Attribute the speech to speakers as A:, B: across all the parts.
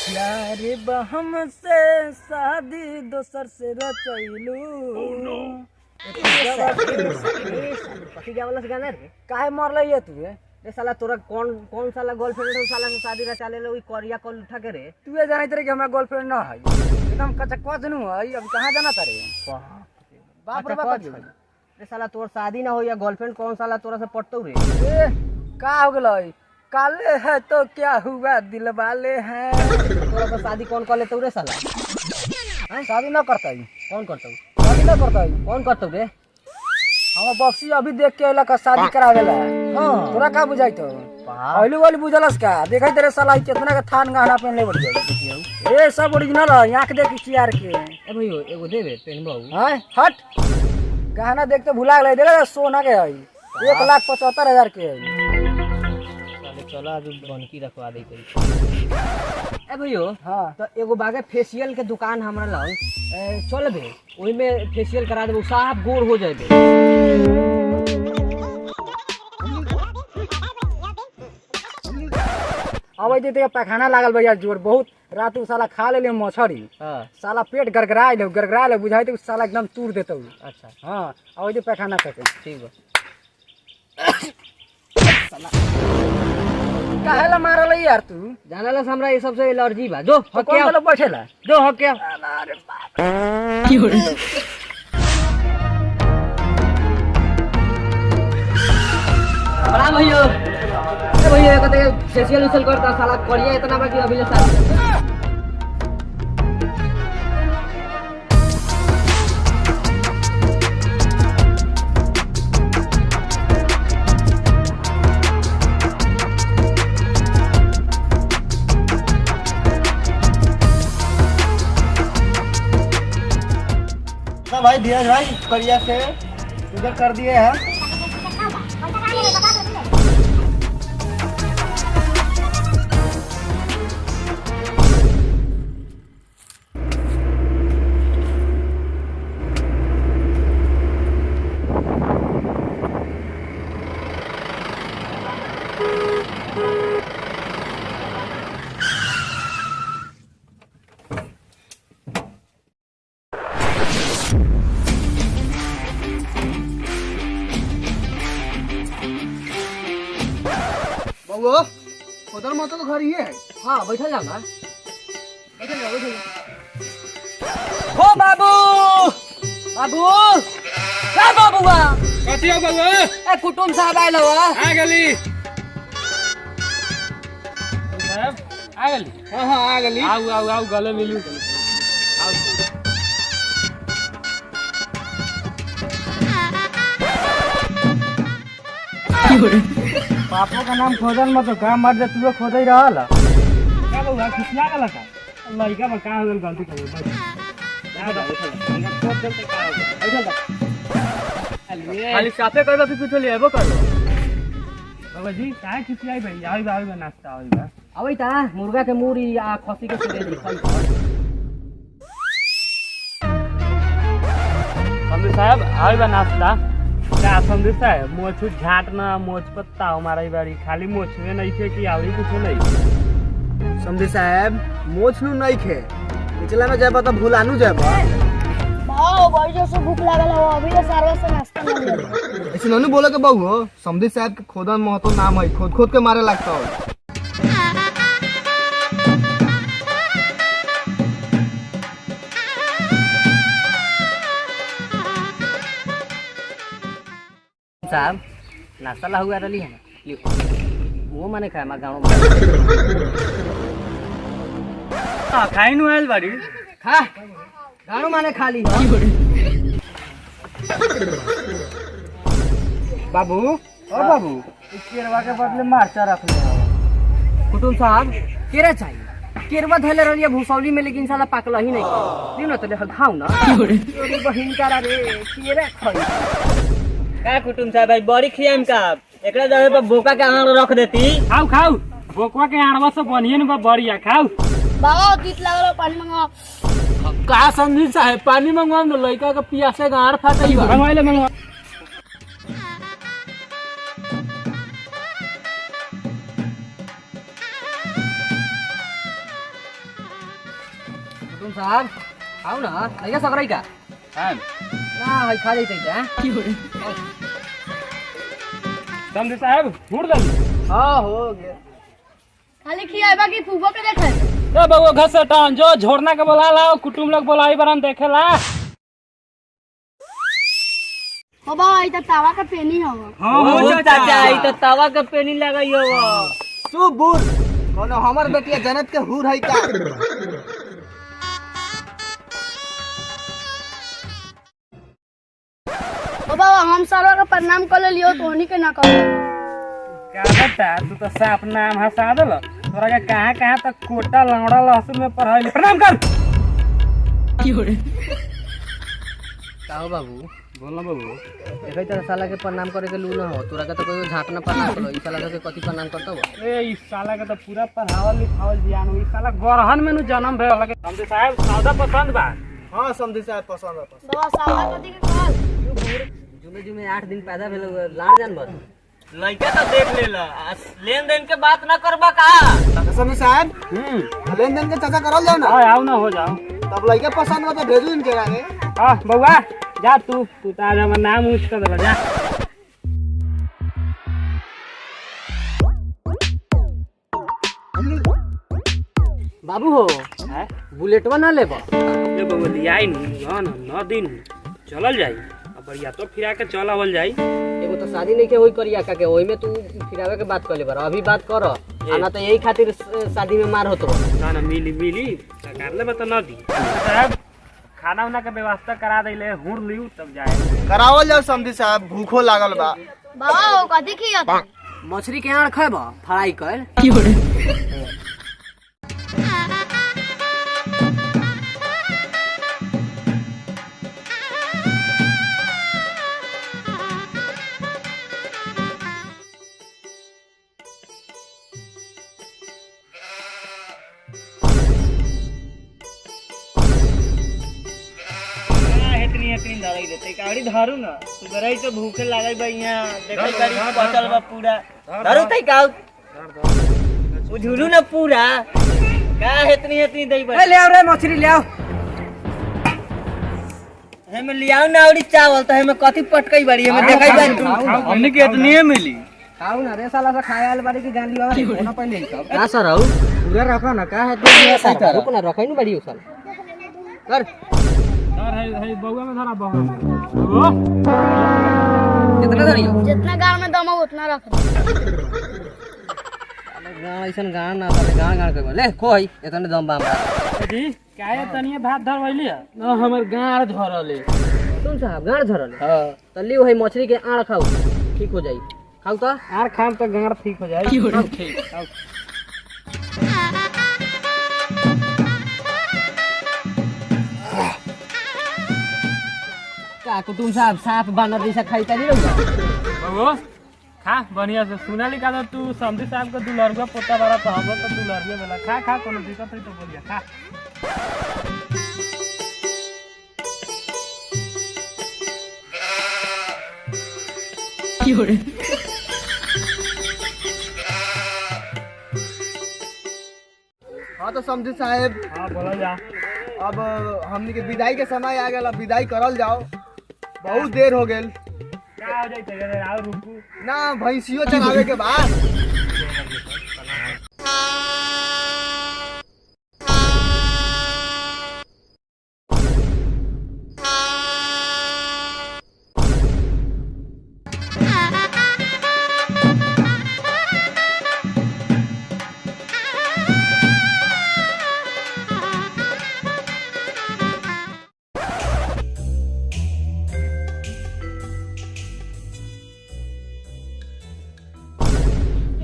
A: यार बहम से शादी दोसर से रचैलू।
B: क्या वाला गाना रे?
A: काहे मरल ये तू?
B: रे साला तोरा कौन कौन साला गर्लफ्रेंड है साला से शादी रचा ले ओई करिया कॉल उठा के रे।
A: तू ये जानत रे कि हमरा गर्लफ्रेंड ना है, एकदम कचकवा जनू है। अब कहां जाना तारे? बाप रे बाप।
B: रे साला तोर शादी ना हो या गर्लफ्रेंड कौन साला तोरा से पटतौ रे?
A: ए का हो गेलै? काले है तो क्या हुआ दिल वाले हैं।
B: तोरा से शादी कौन कर लेतौ रे साला?
A: हां शादी ना करतै।
B: कौन करतौ?
A: शादी ना करतै।
B: कौन करतौ रे?
A: हम बक्सी अभी देख के अइला का शादी करावेला।
B: हां
A: तोरा का बुझाइतो? पहली वाली बुझलस का? देखै तेरे साला कितना के थान गहना पहन ले बढ़िया देखियो। ए सब ओरिजिनल है, आंख देख चियार के।
B: ए भइयो एगो देबे पेनबो।
A: हां हट। गहना देख के भुला गेलै। देख सोना के है 1,75,000 के है।
B: चलो आज बनकी रखवा दे करी। ए भइयो
A: हां
B: तो एगो बागे फेशियल के दुकान हमरा लग चल बे, ओही में फेशियल करा देबो, साफ गोर हो जाबे।
A: अब ते पैखाना लागल भैया जोर बहुत। रात उ साला खा लेले मछरी।
B: हां
A: साला पेट गरगराइल बुझाई तो साला एकदम तूर देतौ।
B: अच्छा
A: हां अब ते पैखाना करके
B: ठीक बा।
A: काहेला मारल यार तू?
B: जानला हमरा ये सबसे एलर्जी बा। जो
A: कौन चलो बैठेला?
B: जो हक क्या
A: अरे बाप की हो रे।
B: बड़ा भइयो ए भइयो कहते फेशियल उसल करता साला करिया इतना बाकी अभी ले साला।
A: भाई धीरज भाई करिया से उधर कर दिए हैं। उधर मत तो घर ही है।
B: हां बैठल जा ना, बैठल जा बैठल।
A: हो बाबू बाबू का बाबूआ
C: कतिया बाबू
A: ए कुटुम साहब आइल हो।
C: आ गेली साहब आ गेली।
A: हां हां आ गेली।
C: आउ आउ आउ गले मिलू आउ।
A: पापा का नाम खोजल मत काम मर दे तू खोज ही रहल।
C: का बाबू खिसिया गेला का लइका में का हो गेल गलती कर बैठ खाली साफे करबा कि कुछ लेबो करबो। बाबा जी काहे खिसियाई भाई? आइ बा नाश्ता आइ बा।
B: अबे ता मुर्गा के मूरी आ खसी के सिरे दी खाई।
C: संदीप साहब आइ बा नाश्ता। क्या संदीप साहब मोछ झाटना मोछ पत्ता हमारा बारी खाली मोछवे नहीं थे कि आवरी कुछ नहीं।
A: समझी साहब मोछ नु नहीं खे पिछला में जाबा तो भूलानु जाबा।
D: भाव बड़ी से भूख लागल हो, अभी ले सारवा से नाश्ता कर लिया।
A: ऐसे ननु बोले के बहु हो। समझी साहब के खोदन महतो नाम है, खोद खोद के मारे लगता हो।
B: साहब नाश्ता ला हुआ रही है ना, लियो वो माने खाए मा गाँव में।
C: हां खाई नु आइल बाड़ी
B: खा गाँव माने खाली
A: बाबू ओ बाबू इस केरवा के बदले मार्चा रख ले।
B: कुटुम साहब केरा चाहिए? केरवा धैले रहिए भूसौली में, लेकिन साला पाकल ही नहीं। लियो ना तले खाऊ ना। तोरी बहिन का रे केरा खाई
E: का कुटुम साहब भाई बड़ी खियाम का एकरा जगह पर बोका के आड़ रख देती।
C: खाऊ खाऊ बोकवा के आड़वा से बनिए न बढ़िया खाऊ।
D: बाबा तीत लागल हो, पानी मंगाओ।
C: का संदीप साहब पानी मंगवाओ न लइका के पियासे गाड़ फाटई बा। मंगवाइले मंगवा।
B: कुटुम साहब आओ ना लइका सकराई का
C: हां
B: ना है खा जइते क्या
C: समझे साहब घूर दली
B: हां हो गया
D: खाली खियाबा की फूफो के देखे
C: ए बउआ घसटान जो झोरना के बोला लाओ कुटुम लोग बोलाई बरन देखेला
D: हो बा ई त तावा का पेनी हवा
E: हां चाचा ई तो तवा के पेनी लगाई हो
B: तू बूढ़ कोनो हमर बेटिया जनत के हुर है का
D: हो बा हम सारा का प्रणाम कर लियो तो होनी के ना कहो
C: का बता तू तो साफ नाम हंसा देल तोरा के कहां तक कोटा लंगड़ा लहसुन में पढ़ाई प्रणाम कर
B: काओ बाबू
C: बोल ना बाबू
B: देखै तेरा साला के प्रणाम करे के लू ना हो तोरा के तो कोई झांकना प्रणाम करो ई साला के कथि प्रणाम करता हो
C: ए इस साला के तो पूरा पढ़ावल लिखावल ज्ञान हो इस साला गरहन में नु जन्म भइल लगे समझे साहब सौदा पसंद बा
B: हां समझी साहब पसंद है
D: बाबा साला कथी के कहल
B: जुमे 8 दिन पैदा भेल लाड़ जानवर
E: लइका तो देख लेला लेन देन के बात ना करबा का
B: समझी साहब लेन देन के चर्चा करल जाओ ना
C: आओ ना हो जाओ
B: तब लइका पसंद हो तो भेजू इनके आगे
C: हां बउआ जा तू तो आज हमर नाम ऊंच कर दे जा
B: बाबू हो
C: हैं
B: बुलेटवा ना लेबा
C: ले बउआ दियाई न दिन चलल जाई अब बढ़िया तो फिरा के चलावल जाई
B: एगो तो शादी नहीं के होई करिया का के ओई में तू फिरावे के बात कर ले अभी बात कर आना तो यही खातिर शादी में मार होतो
C: ना ना मिली सरकार ले बता न दी साहब खाना उना के व्यवस्था करा देले हुर लियू तब जाए
B: करावल जाओ समझी साहब भूखो लागल बा
D: बाबा हो कथी खिया
B: मछली के आड़ खाबा फ्राई कर
E: इतनी धरई देते काड़ी धरू ना तू गरई तो भूखे लागल बा यहां देखै करी पचल बा पूरा धरू तई का उझुलू ना पूरा का इतनी दई बा
B: ले आओ रे मछली ले आओ
E: हमें लियाऊ ना औरी चावल तो हमें कथि पटकई बाड़ी हमें देखै बा हमने के इतनी मिली
B: खाऊ ना रे साला सा खाए वाले बाड़ी की जान लिया कोना पहले ही सब का सर आऊ पूरा रखो ना का है तो रुक ना रखै नु बाड़ी उसल कर
C: सर है बउआ में धरा बउआ
B: कितना धरी
D: जितना गांव में दम हो उतना रख
B: गान ऐसन गान ना साले गान कर ले खोई इतने दम बा हमरा
C: जी काहे तनिए भात धरवैली न हमर गाड़ धरले
B: सुन साहब गाड़ धरल हां त लियो है मछली के आड़ खाऊ ठीक हो जाई खाऊ तो
C: आर खाम तो गाड़ ठीक हो जाए ठीक खाओ
B: का कुटुम साहब साफ बानर जैसा खाई तनी रहो
C: बउआ खा बढ़िया से सुनाली का तो तू समझी साहब के दुलरगा पोता बारा तो हम तो दुलरगे वाला खा कोनो दिक्कत है तो बोलिए खा
B: हाँ तो समझी साहब
C: हाँ बोला जा
B: अब हमनी के विदाई के समय आ गया विदाई करल जाओ बहुत देर हो गेल
C: क्या हो जाए आओ रुकू
B: ना भैंसियो चरावे के बाद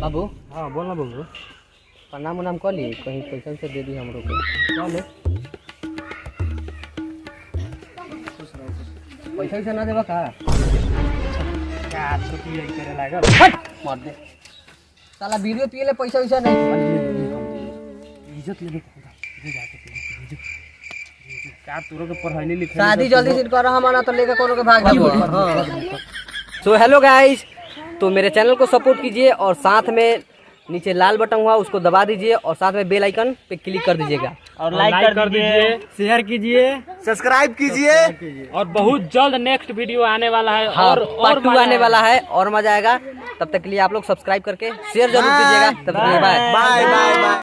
B: बाबू
C: हाँ बोलना बउआ
B: प्रणाम उनाम कर लिए कहीं पैसा से दे दी हमरो को चले पैसा से ना देबा का
C: क्या छुट्टी यही करे लागल
B: मार दे साला वीडियो पिए पैसा वैसा नहीं
C: इज्जत लेने का तोरो के पढ़ाई लिखाई
B: शादी जल्दी से कर हमारा तो लेकर कोनो के भाग जाबो सो हेलो गाइस तो मेरे चैनल को सपोर्ट कीजिए और साथ में नीचे लाल बटन हुआ उसको दबा दीजिए और साथ में बेल आइकन पे क्लिक कर दीजिएगा।
E: और लाइक कर दीजिए,
C: शेयर कीजिए
F: सब्सक्राइब कीजिए।
C: और बहुत जल्द नेक्स्ट वीडियो आने वाला है।
B: हाँ,
C: और
B: पार्ट 2 आने वाला है और मजा आएगा। तब तक के लिए आप लोग सब्सक्राइब करके शेयर जरूर कीजिएगा। तब तक के लिए बाय।
F: By by by.